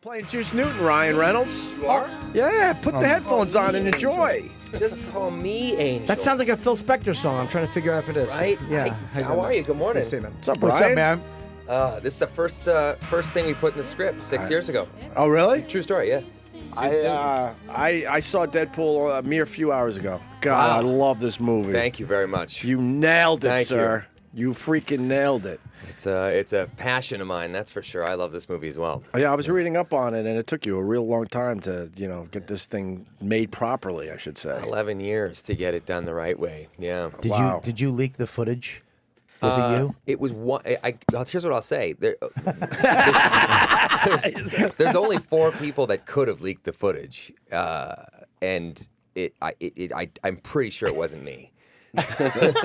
Playing Juice Newton, Ryan Reynolds. You are? Yeah, put the headphones on and enjoy. Just call me Angel. That sounds like a Phil Spector song. I'm trying to figure out if it is. Right? Yeah. How are you? Good morning. Hey, man. What's up, What's Ryan? up, man? This is the first thing we put in the script 6 years ago. Oh, really? True story, yeah. I saw Deadpool a mere few hours ago. God, I love this movie. Thank you very much. You nailed it, Thank sir. You freaking nailed it. It's a passion of mine, that's for sure. I love this movie as well. Yeah, I was reading up on it, and it took you a real long time to, get this thing made properly, I should say. 11 years to get it done the right way. Yeah. Did you leak the footage? Was it you? It was one. Here's what I'll say. There's only 4 people that could have leaked the footage, and I'm pretty sure it wasn't me.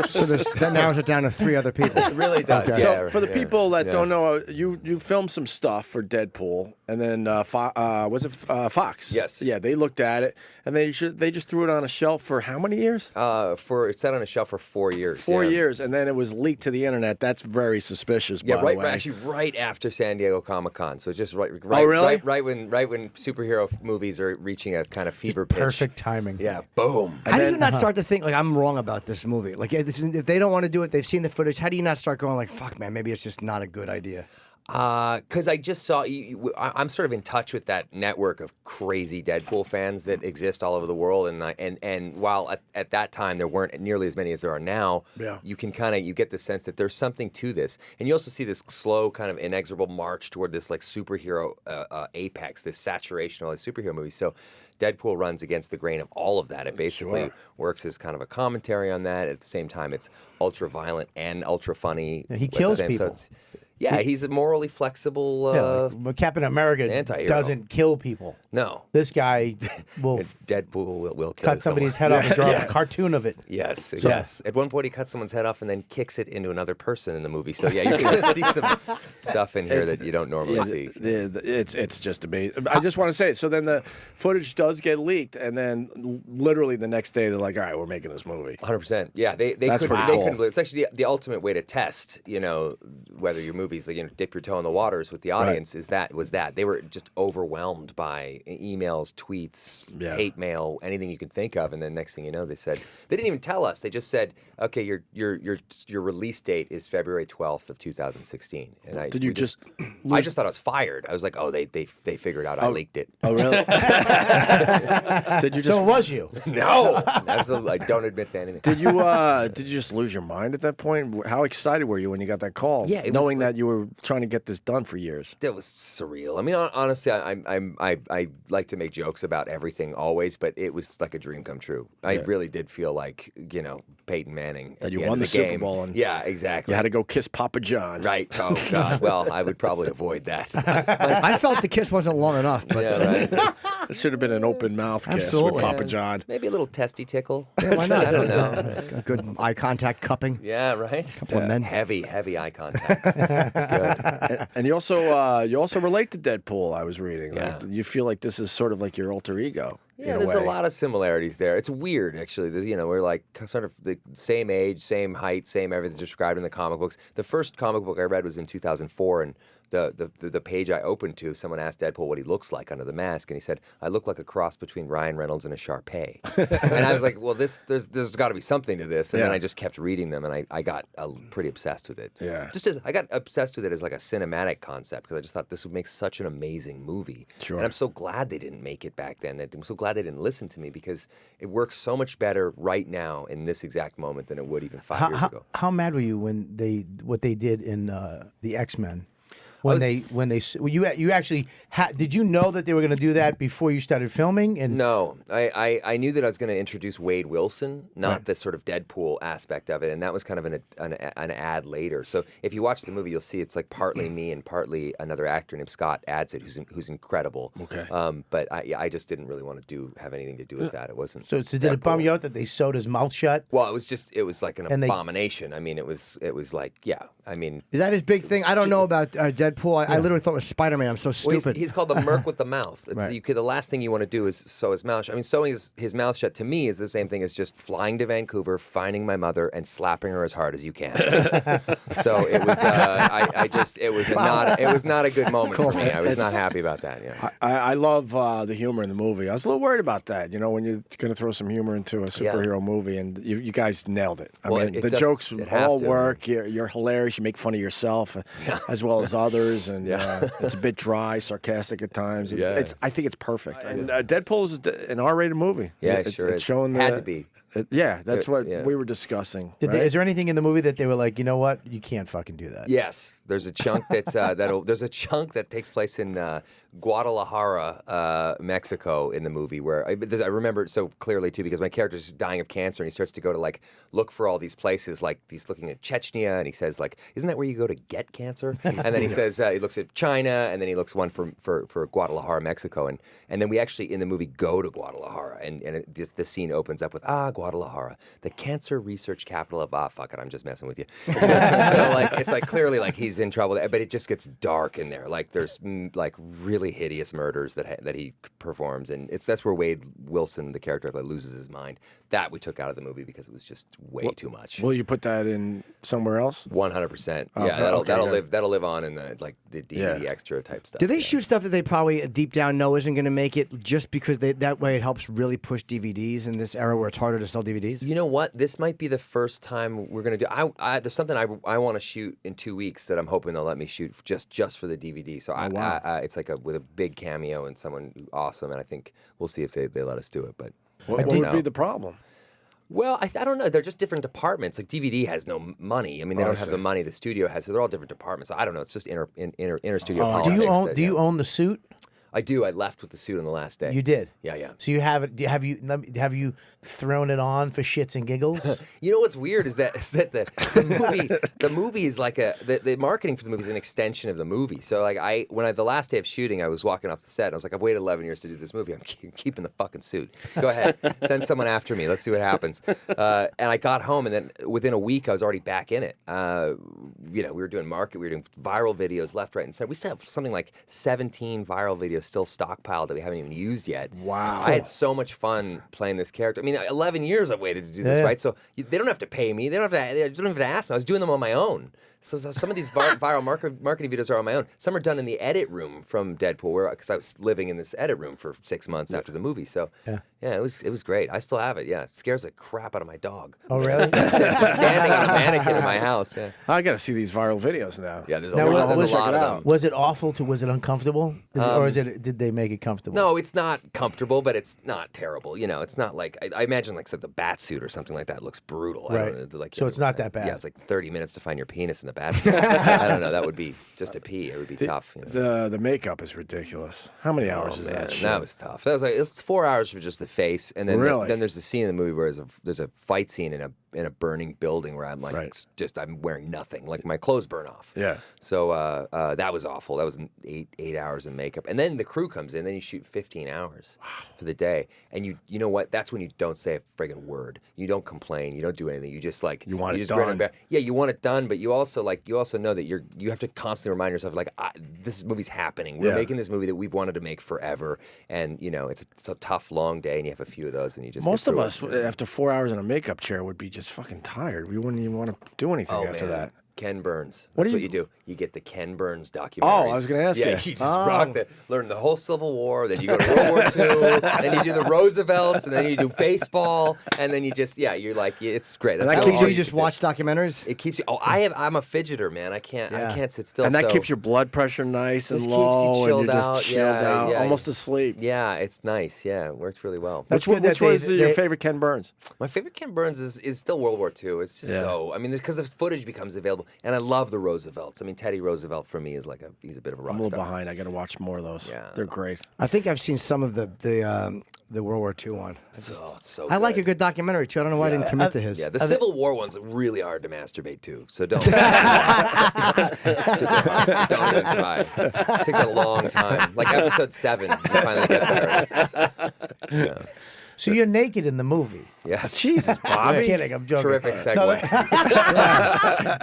So that narrows it down to 3 other people. It really does. Okay. Yeah, So for the people that don't know, you filmed some stuff for Deadpool, and then was it Fox? Yes. Yeah, they looked at it, and they just threw it on a shelf for how many years? It sat on a shelf for 4 years. 4 yeah. years, and then it was leaked to the internet. That's very suspicious. Yeah, by the way. actually, right after San Diego Comic-Con. So just right. Oh, really? Right when superhero movies are reaching a kind of fever pitch. Perfect timing. Yeah. Boom. How do you not start to think like I'm wrong about this movie? Like if they don't want to do it, they've seen the footage. How do you not start going like, "Fuck, man, maybe it's just not a good idea"? Because I just saw I'm sort of in touch with that network of crazy Deadpool fans that exist all over the world, and while at that time there weren't nearly as many as there are now, you can you get the sense that there's something to this, and you also see this slow kind of inexorable march toward this like superhero apex, this saturation of all these superhero movies. So Deadpool runs against the grain of all of that. It basically works as kind of a commentary on that. At the same time, it's ultra violent and ultra funny. He kills people. Yeah, he's a morally flexible. But Captain America anti-hero. doesn't kill people. No, this guy will. Deadpool will kill cut somebody's head off and draw a cartoon of it. Yes, exactly. Yes. At one point, he cuts someone's head off and then kicks it into another person in the movie. So yeah, you can see some stuff in here that you don't normally see. It's just amazing. I just want to say it. So then the footage does get leaked, and then literally the next day they're like, "All right, we're making this movie." 100%. Yeah, they couldn't believe it. It's actually the ultimate way to test, whether your movies, dip your toe in the waters with the audience. They were just overwhelmed by emails, tweets, hate mail, anything you can think of. And then next thing you know, they said they didn't even tell us. They just said, "Okay, your release date is February 12th of 2016." And I just thought I was fired. I was like, "Oh, they figured out I leaked it." Oh, really? Did you just? So it was you? No, absolutely. I don't admit to anything. Did you just lose your mind at that point? How excited were you when you got that call? Yeah, knowing that you were trying to get this done for years. That was surreal. I mean, honestly, I like to make jokes about everything always, but it was like a dream come true. I really did feel like Peyton Manning. And you won the Super Bowl. And yeah, exactly. You had to go kiss Papa John. Right. Oh God. Well, I would probably avoid that. I felt the kiss wasn't long enough. But yeah, right. It should have been an open mouth kiss with Papa John. Maybe a little testy tickle. Yeah, why not? I don't know. A good eye contact cupping. Yeah, right. A couple of men. Heavy eye contact. It's good. And you also relate to Deadpool. I was reading. Yeah. Like, you feel like this is sort of like your alter ego. Yeah, there's a lot of similarities there. It's weird, actually. We're like sort of the same age, same height, same everything described in the comic books. The first comic book I read was in 2004, and the page I opened to, someone asked Deadpool what he looks like under the mask, and he said, "I look like a cross between Ryan Reynolds and a Shar-Pei." And I was like, well, there's got to be something to this. And then I just kept reading them, and I got pretty obsessed with it. Yeah. I got obsessed with it as like a cinematic concept, because I just thought this would make such an amazing movie. Sure. And I'm so glad they didn't make it back then. I'm so glad they didn't listen to me, because it works so much better right now in this exact moment than it would even 5 years ago. How mad were you when what they did in the X-Men? You actually did you know that they were going to do that before you started filming? And no, I knew that I was going to introduce Wade Wilson, not the sort of Deadpool aspect of it, and that was kind of an ad later. So if you watch the movie, you'll see it's like partly me and partly another actor named Scott Adsit, who's incredible. Okay. But I just didn't really want to have anything to do with that. It wasn't. So did it bum you out that they sewed his mouth shut? Well, it was like an abomination. I mean, it was like, yeah. I mean, is that his big thing? I don't know about Deadpool. Deadpool. I literally thought it was Spider-Man. I'm so Well, stupid. he's called the Merc with the mouth. It's, Right. the last thing you want to do is sew his mouth shut. I mean, sewing his mouth shut to me is the same thing as just flying to Vancouver, finding my mother, and slapping her as hard as you can. So it was, it was not a good moment for me. I was not happy about that. Yeah. I love the humor in the movie. I was a little worried about that, when you're going to throw some humor into a superhero movie, and you guys nailed it. I mean, the jokes all work. You're hilarious. You make fun of yourself as well as others, and it's a bit dry, sarcastic at times. I think it's perfect. And Deadpool's an R-rated movie. Yeah, it sure is. Showing Had to be. That's what we were discussing. Is there anything in the movie that they were like, you know what, you can't fucking do that? Yes, there's a chunk that's there's a chunk that takes place in Guadalajara, Mexico, in the movie where I remember it so clearly too because my character's just dying of cancer and he starts to go to look for all these places like he's looking at Chechnya and he says isn't that where you go to get cancer? And then he says he looks at China and then he looks one for Guadalajara, Mexico, and then we actually in the movie go to Guadalajara and the scene opens up with Guadalajara, the cancer research capital of fuck it, I'm just messing with you. So it's clearly he's in trouble, but it just gets dark in there. There's really hideous murders that he performs, and that's where Wade Wilson, the character, loses his mind. That we took out of the movie because it was just way too much. Will you put that in somewhere else? 100%. Okay, Yeah, that'll live on in the DVD Yeah. extra type stuff. Do they shoot stuff that they probably deep down know isn't going to make it just because that way it helps really push DVDs in this era where it's harder to sell DVDs? You know what? This might be the first time we're going to do. There's something I want to shoot in 2 weeks that I'm hoping they'll let me shoot just for the DVD. So it's with a big cameo and someone awesome, and I think we'll see if they let us do it. But What would be the problem? Well, I don't know. They're just different departments. DVD has no money. I mean, they don't have the money the studio has, so they're all different departments. So I don't know. It's just inter studio politics. Do you own the suit? I do. I left with the suit on the last day. You did? Yeah. So you have it? Have you thrown it on for shits and giggles? You know what's weird is that the movie is the marketing for the movie is an extension of the movie. So the last day of shooting, I was walking off the set and I was like, I've waited 11 years to do this movie. I'm keeping the fucking suit. Go ahead, send someone after me. Let's see what happens. And I got home and then within a week I was already back in it. We were doing we were doing viral videos left, right, and center. We still have something like 17 viral videos still stockpiled that we haven't even used yet. Wow. I had so much fun playing this character. I mean, 11 years I've waited to do this, right? So they don't have to pay me. They don't even have to ask me. I was doing them on my own. So some of these viral marketing videos are on my own. Some are done in the edit room from Deadpool, because I was living in this edit room for 6 months after the movie. So it was great. I still have it. Yeah, it scares the crap out of my dog. Oh, really? It's standing on a mannequin in my house. Yeah, I got to see these viral videos now. yeah. There's a Now, lot was of them. Was it awful? Was it uncomfortable? Or did they make it comfortable? No, it's not comfortable, but it's not terrible. It's not like I imagine the bat suit or something like that looks brutal. Right. I don't know, So it's not that bad. Yeah, it's 30 minutes to find your penis in the bat suit. I don't know. That would be just a pee. It would be tough. The makeup is ridiculous. How many hours is that? That was tough. That was it's 4 hours for just the face, and then Really? then there's the scene in the movie where there's a fight scene in a burning building where I'm I'm wearing nothing, my clothes burn off. Yeah. So that was awful. That was 8 hours of makeup, and then the crew comes in. Then you shoot 15 hours for the day, and you know what? That's when you don't say a friggin' word. You don't complain. You don't do anything. You just you want it grin and done. bear. Yeah, you want it done, but you also know that you have to constantly remind yourself this movie's happening. We're making this movie that we've wanted to make forever, and it's a tough long day, and you have a few of those, and you just Most get of through us, it. after 4 hours in a makeup chair, would be just fucking tired. We wouldn't even want to do anything after that. Ken Burns. What That's do what you- you do. You get the Ken Burns documentaries. Oh, I was gonna ask yeah, you. you just learn the whole Civil War, then you go to World War II, then you do the Roosevelts, and then you do baseball, and then you just it's great. And That's that all keeps So you you just do. watch documentaries? It keeps you. Oh, I'm a fidgeter, man. I can't sit still. And that so- keeps your blood pressure nice and Just keeps you low, and chilled you're just out. chilled Yeah, out, yeah. almost asleep. Yeah, it's nice. Yeah, it works really well. That's good that Which was they- your favorite Ken Burns? My favorite Ken Burns is still World War II. It's just because the footage becomes available, and I love the Roosevelts. I mean, Teddy Roosevelt for me is he's a bit of a rock I'm a little star. behind. I got to watch more of those. Yeah. They're great. I think I've seen some of the World War II one. It's so I like a good. good documentary too. I don't know why I didn't commit to his. Yeah, the Civil War one's really hard to masturbate to, so don't. Super hard. So don't even try. It takes a long time. Like episode 7, you finally get there. So you're naked in the movie. Yes. Jesus, Bobby. I'm kidding. I'm joking. Terrific segue.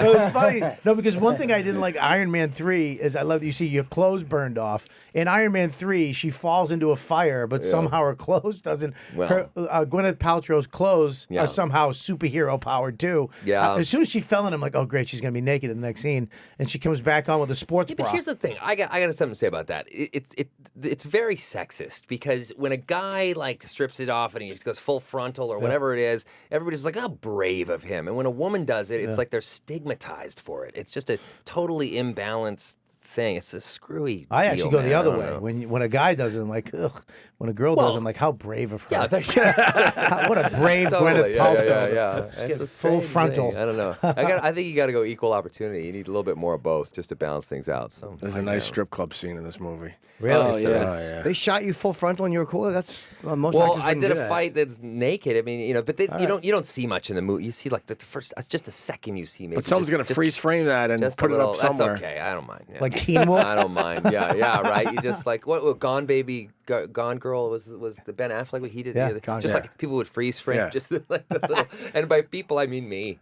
No, it's funny. No, because one thing I didn't like Iron Man 3 is I love that you see your clothes burned off. In Iron Man 3, she falls into a fire, but somehow her clothes doesn't. Well. Her Gwyneth Paltrow's clothes are somehow superhero powered too. Yeah. As soon as she fell in, I'm like, oh great, she's gonna be naked in the next scene, and she comes back on with a sports bra. But here's the thing. I got something to say about that. It's very sexist because when a guy like strips it off and he goes full frontal or whatever it is, everybody's like, "How brave of him!" And when a woman does it, it's like they're stigmatized for it. It's just a totally imbalanced thing. It's a screwy. I actually go the other way. know. When a guy does it, I'm like, ugh. When a girl does it, I'm like, how brave of her. Yeah, What a brave totally. Gwyneth Paltrow. Yeah. Get It's the full same frontal. thing. I don't know. I think you got to go equal opportunity. You need a little bit more of both just to balance things out. So There's a nice strip club scene in this movie. Really? Oh, yeah. They shot you full frontal and you were cool. That's most Well, actors I wouldn't did do a that. fight that's naked. I mean, but you don't see much in the movie. You see like the first. It's just a second you see. Maybe But someone's going to freeze frame that and just put a it little, up somewhere. That's okay. I don't mind. Yeah. Like Teen Wolf? I don't mind. Yeah, right. You just like what Gone Baby, Gone Girl was the Ben Affleck what he did. Yeah, the other, Gone, just yeah. like people would freeze frame. Yeah. Just like the little, and by people I mean me.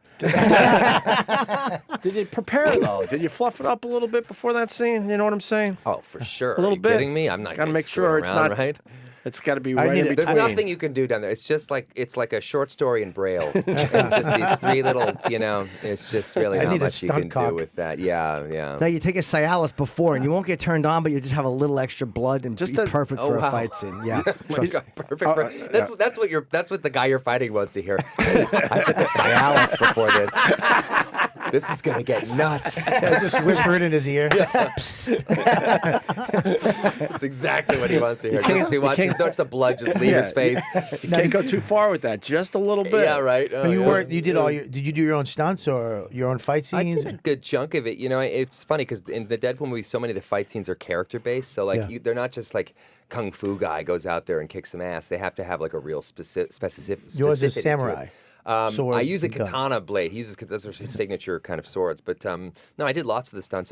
Did you prepare though? Did you fluff it up a little bit before that scene? You know what I'm saying? Oh, for sure. A little Are you bit. kidding me? I'm not. Gotta gonna make screw sure it's around, not right. It's got to be right need in it. between. There's nothing you can do down there. It's like a short story in Braille. It's just these three little, it's just really I not need a much you can stunt cock. do with that. Yeah. No, you take a Cialis before, and you won't get turned on, but you just have a little extra blood and Just be a- perfect Oh, for wow. a fight scene. Yeah. Oh my God, perfect. That's what the guy you're fighting wants to hear. I took a Cialis before this. This is gonna get nuts. Just whisper it in his ear. That's exactly what he wants to hear. Just to watch the blood just leave his face. You can't go too far with that. Just a little bit. Yeah, right. Oh, But you yeah. weren't. You did all your. Did you do your own stunts or your own fight I scenes? did a good chunk of it. It's funny because in the Deadpool movie, so many of the fight scenes are character based. So they're not just like kung fu guy goes out there and kicks some ass. They have to have like a real specific. Yours is specificity to it. samurai. I Swords use a and guns. katana blade. He uses those are his signature kind of swords. But no, I did lots of the stunts.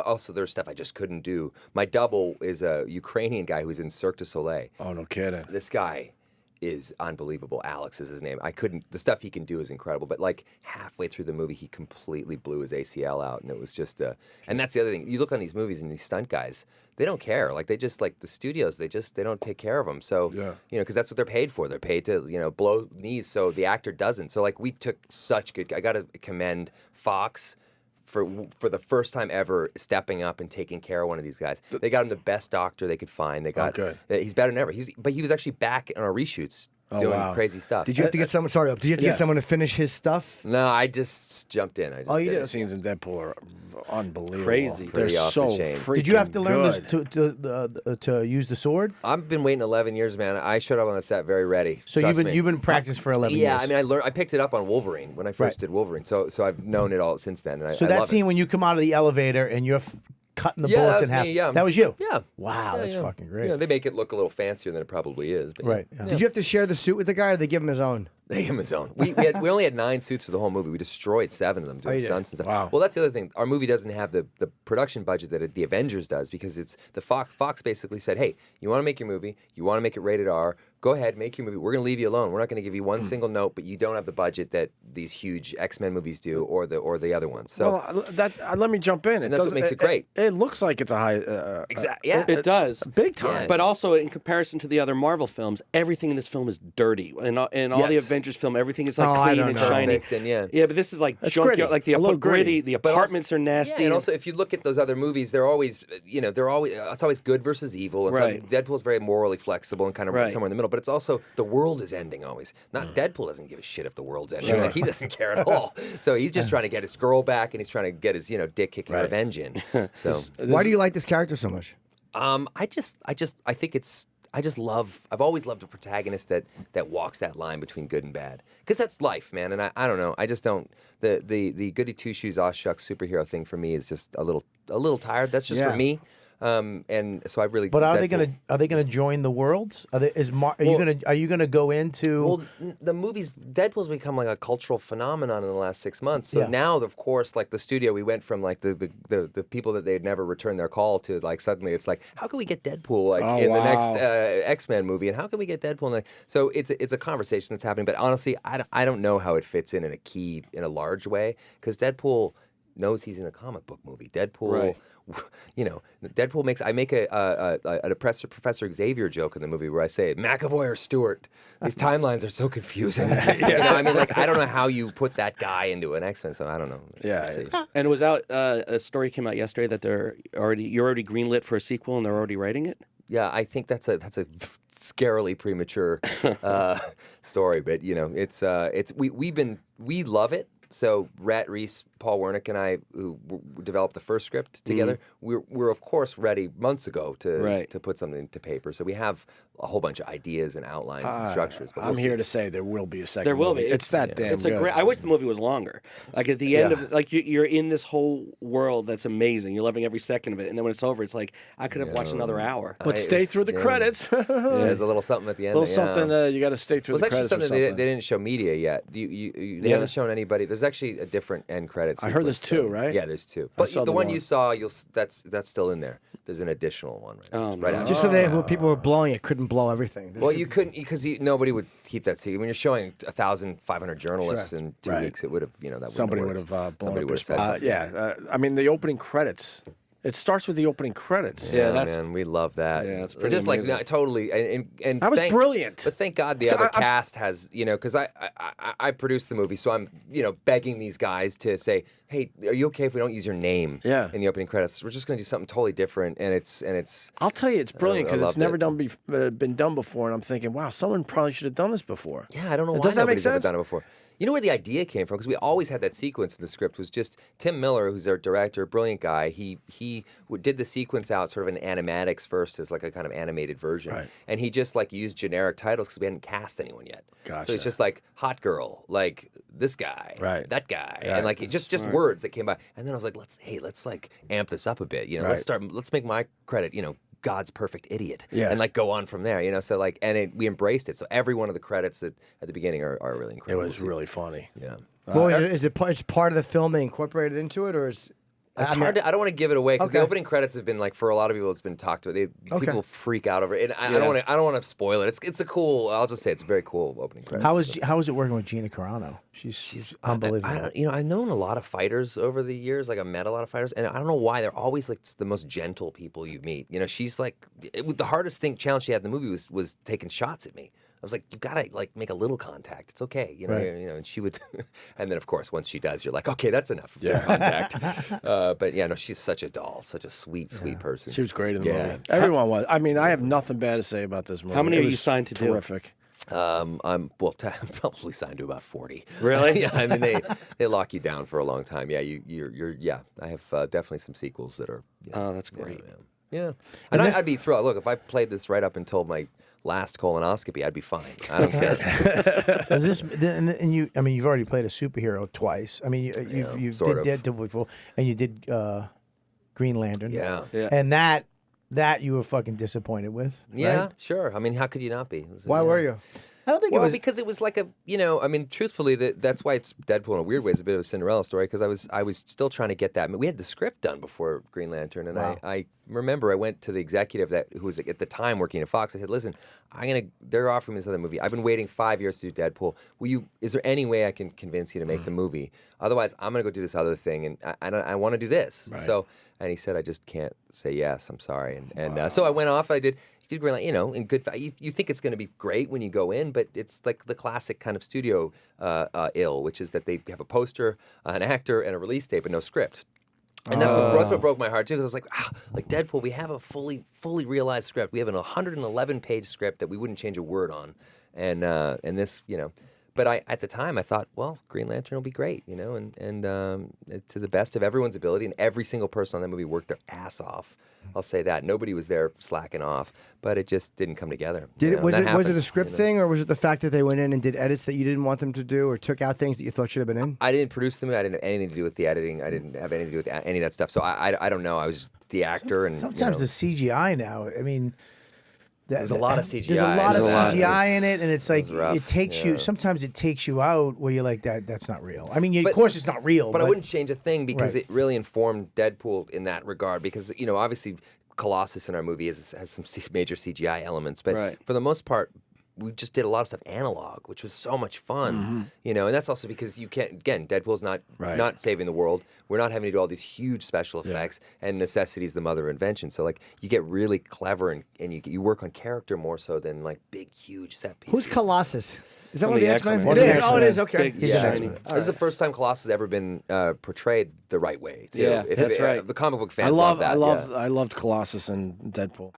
Also, there's stuff I just couldn't do. My double is a Ukrainian guy who's in Cirque du Soleil. Oh, no kidding. This guy is unbelievable. Alex is his name. The stuff he can do is incredible. But like halfway through the movie, he completely blew his ACL out, and it was just and that's the other thing. You look on these movies and these stunt guys, they don't care. Like they just like the studios, they don't take care of them. So because that's what they're paid for. They're paid to blow knees, so the actor doesn't. So like we took such good. I got to commend Fox. For the first time ever, stepping up and taking care of one of these guys. They got him the best doctor they could find. They got he's better than ever. But he was actually back on our reshoots doing crazy stuff. Did you have to get someone? Sorry, did you have to get someone to finish his stuff? No, I just jumped in. I just you did did? The scenes in Deadpool are unbelievable. Crazy. They're Pretty off so the chain. freaking Did you have to learn good. to use the sword? I've been waiting 11 years, man. I showed up on the set very ready. So Trust me. you've been practicing for 11 years. Yeah, I mean, I picked it up on Wolverine when I first did Wolverine. So I've known it all since then. And So I that love scene it. when you come out of the elevator and you're cutting the Yeah, bullets that was in half. me, yeah. That was you. Yeah. Wow, that's fucking great. Yeah, they make it look a little fancier than it probably is. But Right. Yeah. Did you have to share the suit with the guy, or they give him his own? They gave him his own. We only had 9 suits for the whole movie. We destroyed 7 of them doing you did? stunts and stuff. Wow. Well, that's the other thing. Our movie doesn't have the production budget that the Avengers does because it's the Fox basically said, hey, you want to make your movie, you want to make it rated R, go ahead, make your movie. We're going to leave you alone. We're not going to give you one single note, but you don't have the budget that these huge X-Men movies do or the other ones. So Well, let me jump in. And that's what makes it great. It looks like it's a high. exactly. Yeah. It does. Big time. Yeah. But also, in comparison to the other Marvel films, everything in this film is dirty. In all the Yes. Avengers film, everything is like Oh, I clean don't and know. shiny. Perfect and yeah. Yeah, but this is like It's junkyard, gritty. like the A little gritty. The But also- apartments are nasty. Yeah, and also if you look at those other movies, they're always, it's always good versus evil. It's Right. Deadpool's very morally flexible and kind of Right. somewhere in the middle. But it's also the world is ending always. Not Deadpool doesn't give a shit if the world's ending. Like, he doesn't care at all. So he's just trying to get his girl back, and he's trying to get his dick kicking revenge in. So Why do you like this character so much? I think it's. I've always loved a protagonist that walks that line between good and bad. Because that's life, man. And I don't know. I just don't. The goody two shoes, aw shucks superhero thing for me is just a little tired. That's just for me. And so I really. But are they gonna join the worlds? Are you gonna go into? Well, the movies Deadpool's become like a cultural phenomenon in the last 6 months. So now, of course, like the studio, we went from like the people that they'd never returned their call to like suddenly it's like, how can we get Deadpool like in the next X-Men movie, and how can we get Deadpool? So it's a conversation that's happening. But honestly, I don't know how it fits in a large way, because Deadpool knows he's in a comic book movie. Deadpool. Right. You know, Deadpool makes. I make a Professor Xavier joke in the movie where I say McAvoy or Stewart. These timelines are so confusing. You know, I mean, like I don't know how you put that guy into an X-Men. So I don't know. Yeah. And it was out. A story came out yesterday that you're already greenlit for a sequel and they're already writing it. Yeah, I think that's a scarily premature story, but you know, we love it. So Rhett Reese, Paul Wernick, and I, who developed the first script together, we're of course ready months ago to put something to paper. So we have a whole bunch of ideas and outlines and structures. But I'm here to say there will be a second. There will be. It's that damn good. Great. I wish the movie was longer. Like at the end of like you're in this whole world that's amazing. You're loving every second of it, and then when it's over, it's like I could have watched another hour. But stay through the credits. There's a little something at the end. A little something. You got to stay through the credits. Well, actually something they didn't show media yet. They haven't shown anybody. There's actually a different end credits. I heard there's two, right? Yeah, there's two. But the one you saw, that's still in there. There's an additional one right after. Just so people who were blowing it couldn't blow everything. Well, you couldn't, because nobody would keep that secret. When you're showing 1,500 journalists in 2 weeks, it would have, that somebody would have blown up his spot. I mean, the opening credits. It starts with the opening credits. Yeah, man, we love that. Yeah, it's pretty just amazing. like totally, and that was brilliant. But thank God the other cast has, because I produced the movie, so I'm begging these guys to say, hey, are you okay if we don't use your name in the opening credits? We're just going to do something totally different, and it's. I'll tell you, it's brilliant because it's never been done before, and I'm thinking, wow, someone probably should have done this before. Yeah, I don't know why nobody's ever done it before. You know where the idea came from? Because we always had that sequence in the script. Was just Tim Miller, who's our director, brilliant guy. He did the sequence out sort of in animatics first as like a kind of animated version, and he just like used generic titles because we hadn't cast anyone yet. Gotcha. So it's just like hot girl, like this guy, that guy, and like just words that came by. And then I was like, let's like amp this up a bit. Let's make my credit, God's perfect idiot, and like go on from there, So like, and we embraced it. So every one of the credits that at the beginning are really incredible. It was really funny. Yeah. Well, is it part of the film they incorporated into it, or is? It's hard to. I don't want to give it away because the opening credits have been like for a lot of people. It's been talked about. People freak out over it. And I don't want to spoil it. It's a cool. I'll just say it's a very cool opening credits. How was it working with Gina Carano? She's unbelievable. I've known a lot of fighters over the years. Like I met a lot of fighters, and I don't know why they're always like the most gentle people you meet. She's like the hardest challenge she had in the movie was taking shots at me. I was like, you gotta like make a little contact. It's okay, And she would, and then of course once she does, you're like, okay, that's enough of contact. But yeah, no, she's such a doll, such a sweet person. She was great in the movie. Everyone was. I mean, I have nothing bad to say about this movie. How many are you signed to terrific. I'm probably signed to about 40. Really? Yeah, I mean they lock you down for a long time. Yeah, you're I have definitely some sequels that are. Oh, that's great. Yeah. And I'd be thrilled. Look, if I played this right up until my last colonoscopy, I'd be fine. I don't care. You've already played a superhero twice. I mean, you did Deadpool before, and you did Green Lantern. Yeah. And that you were fucking disappointed with. Yeah, right? Sure. I mean, how could you not be? Why were you? I don't think it was because it was like truthfully, that's why it's Deadpool in a weird way. It's a bit of a Cinderella story because I was still trying to get that. I mean, we had the script done before Green Lantern, and I remember I went to the executive who was at the time working at Fox. I said, "Listen, they're offering me this other movie. I've been waiting 5 years to do Deadpool. Is there any way I can convince you to make the movie? Otherwise, I'm gonna go do this other thing, and I want to do this." Right. So, and he said, "I just can't say yes. I'm sorry." And so I went off. I did Green Light, in good. You think it's going to be great when you go in, but it's like the classic kind of studio ill, which is that they have a poster, an actor, and a release date, but no script. And that's what broke my heart too, because I was like Deadpool, we have a fully realized script. We have an 111-page script that we wouldn't change a word on, and this, But at the time I thought, well, Green Lantern will be great, and to the best of everyone's ability, and every single person on that movie worked their ass off. I'll say that. Nobody was there slacking off, but it just didn't come together. Was it a script thing, or was it the fact that they went in and did edits that you didn't want them to do, or took out things that you thought should have been in? I didn't produce them. I didn't have anything to do with the editing. I didn't have anything to do with any of that stuff. So I don't know. I was just the actor. And sometimes the CGI now, I mean... There's a lot of CGI. There's a lot of CGI in it, and it's like rough, it takes you. Sometimes it takes you out where you're like, that's not real. I mean, of course it's not real. But I wouldn't change a thing because Right. it really informed Deadpool in that regard. Because obviously, Colossus in our movie has some major CGI elements, but for the most part, we just did a lot of stuff analog, which was so much fun. And that's also because you can't. Again, Deadpool's not saving the world. We're not having to do all these huge special effects, and necessity is the mother of invention. So like you get really clever and you work on character more so than like big, huge set pieces. Who's Colossus? Is that From one of the the X-Men? X-Men. It is. X-Men. Oh, it is. Okay. Big, shiny. This is the first time Colossus has ever been portrayed the right way. Too. Yeah, that's right. The comic book fans love that. I loved Colossus and Deadpool.